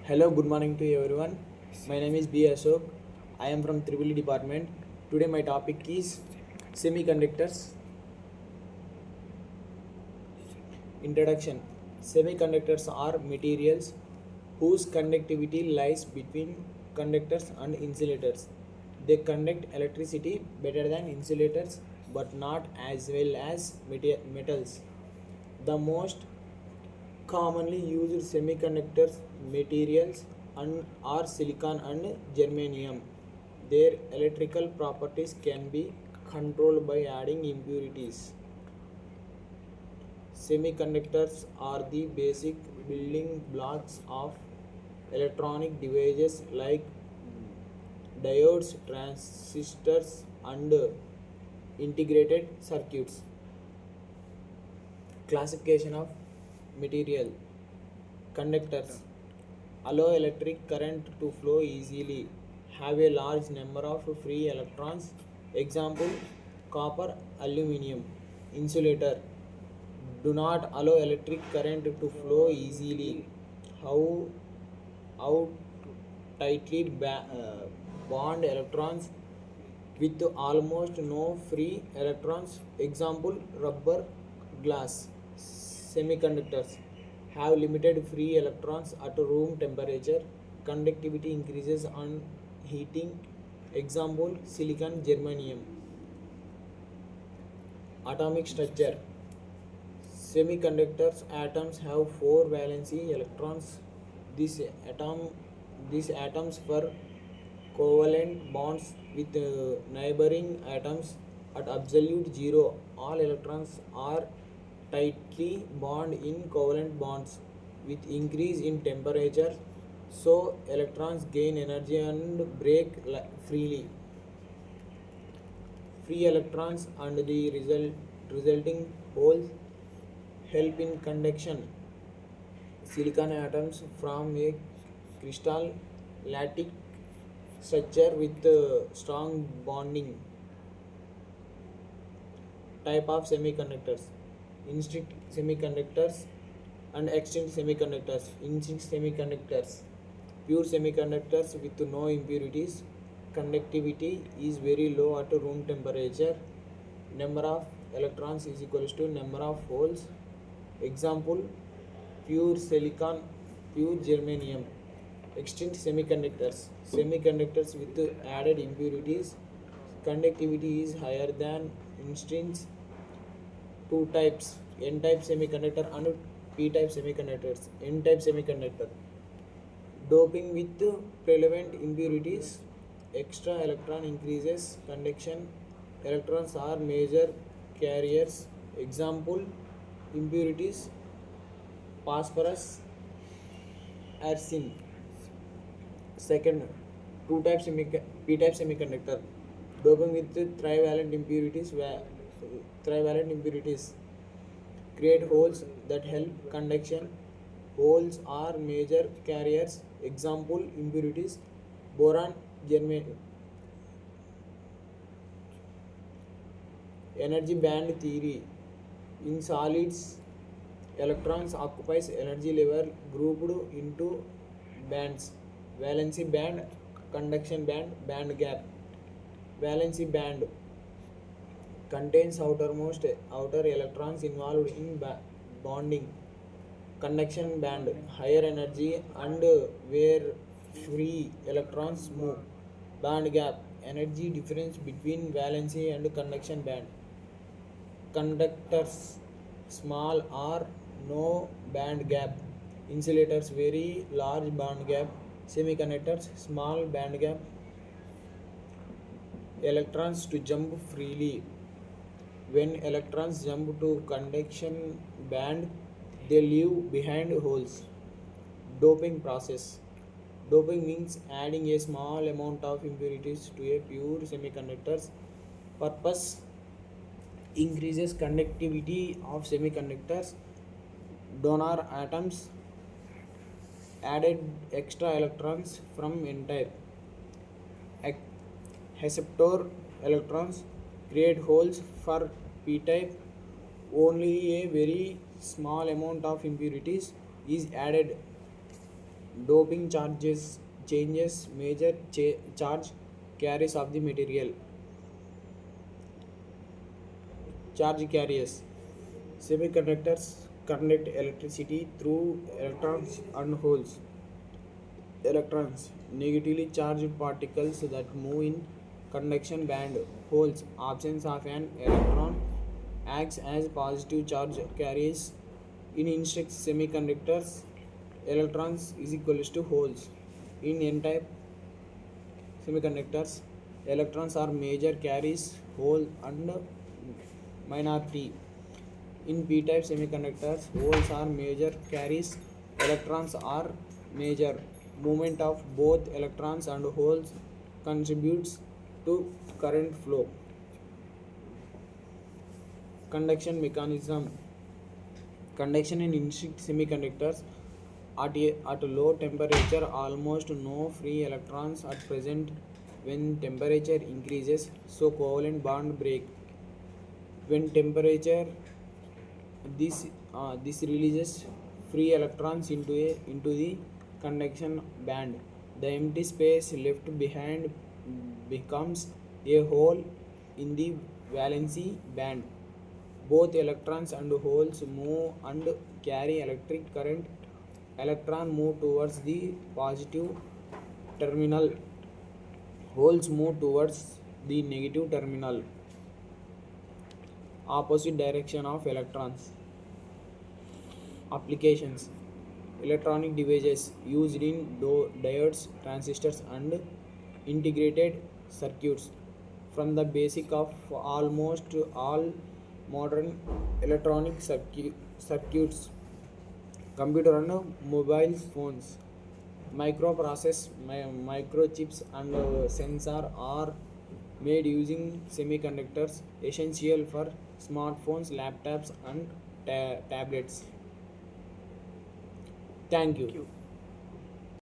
Hello, good morning to everyone. My name is B. Ashok. I am from Tribal department. Today my topic is semiconductors. Introduction. Semiconductors are materials whose conductivity lies between conductors and insulators. They conduct electricity better than insulators but not as well as metals. The most commonly used semiconductors materials are silicon and germanium. Their electrical properties can be controlled by adding impurities. Semiconductors are the basic building blocks of electronic devices like diodes, transistors, and integrated circuits. Classification of material. Conductors allow electric current to flow easily, have a large number of free electrons. Example, copper, aluminum. Insulator do not allow electric current to flow easily, how how tightly bond electrons with almost no free electrons. Example, rubber, glass. Semiconductors have limited free electrons at room temperature. Conductivity increases on heating. Example, silicon, germanium. Atomic structure. Semiconductors atoms have four valency electrons. These atom these atoms for covalent bonds with neighboring atoms at absolute zero. All electrons are tightly bound in covalent bonds. With increase in temperature, so electrons gain energy and break freely. Free electrons and the resulting holes help in conduction. Silicon atoms form a crystal lattice structure with strong bonding. Type of semiconductors: instinct semiconductors and extinct semiconductors. Instinct semiconductors, pure semiconductors with no impurities. Conductivity is very low at room temperature. Number of electrons is equals to number of holes. Example, pure silicon, pure germanium. Extinct semiconductors, semiconductors with added impurities. Conductivity is higher than instincts. Two types: n type semiconductor and p type semiconductors. N type semiconductor, doping with relevant impurities. Extra electron increases conduction. Electrons are major carriers. Example, impurities, phosphorus, arsine. Second, p-type semiconductor, doping with trivalent impurities. Trivalent impurities create holes that help conduction. Holes are major carriers. Example, impurities, boron, germanium. Energy band theory. In solids, electrons occupies energy level grouped into bands: valency band, conduction band, band gap. Valency band contains outer electrons involved in bonding. Conduction band, higher energy and where free electrons move. Band gap, energy difference between valency and conduction band. Conductors, small or no band gap. Insulators, very large band gap. Semiconductors, small band gap. Electrons to jump freely. When electrons jump to conduction band, they leave behind holes. Doping process. Doping means adding a small amount of impurities to a pure semiconductor's. Purpose: increases conductivity of semiconductors. Donor atoms, added extra electrons from n type. Acceptor electrons create holes for p type. Only a very small amount of impurities is added. Doping charges changes major charge carries of the material. Charge carriers. Semiconductors conduct electricity through electrons and holes. Electrons, negatively charged particles that move in conduction band. Holes, absence of an electron acts as positive charge carriers. In insect semiconductors, electrons is equals to holes. In n-type semiconductors, electrons are major carries, hole and minority. In p-type semiconductors, holes are major carries, electrons are major. Movement of both electrons and holes contributes to current flow. Conduction mechanism. Conduction in insect semiconductors at a low temperature, almost no free electrons at present. When temperature increases, so covalent bond break. When temperature this releases free electrons into the conduction band. The empty space left behind becomes a hole in the valency band. Both electrons and holes move and carry electric current. Electron move towards the positive terminal. Holes move towards the negative terminal. Opposite direction of electrons. Applications. Electronic devices used in diodes, transistors and integrated circuits. From the basic of almost all modern electronic circuits, computer and mobile phones, microchips and sensor are made using semiconductors, essential for smartphones, laptops and tablets. Thank you.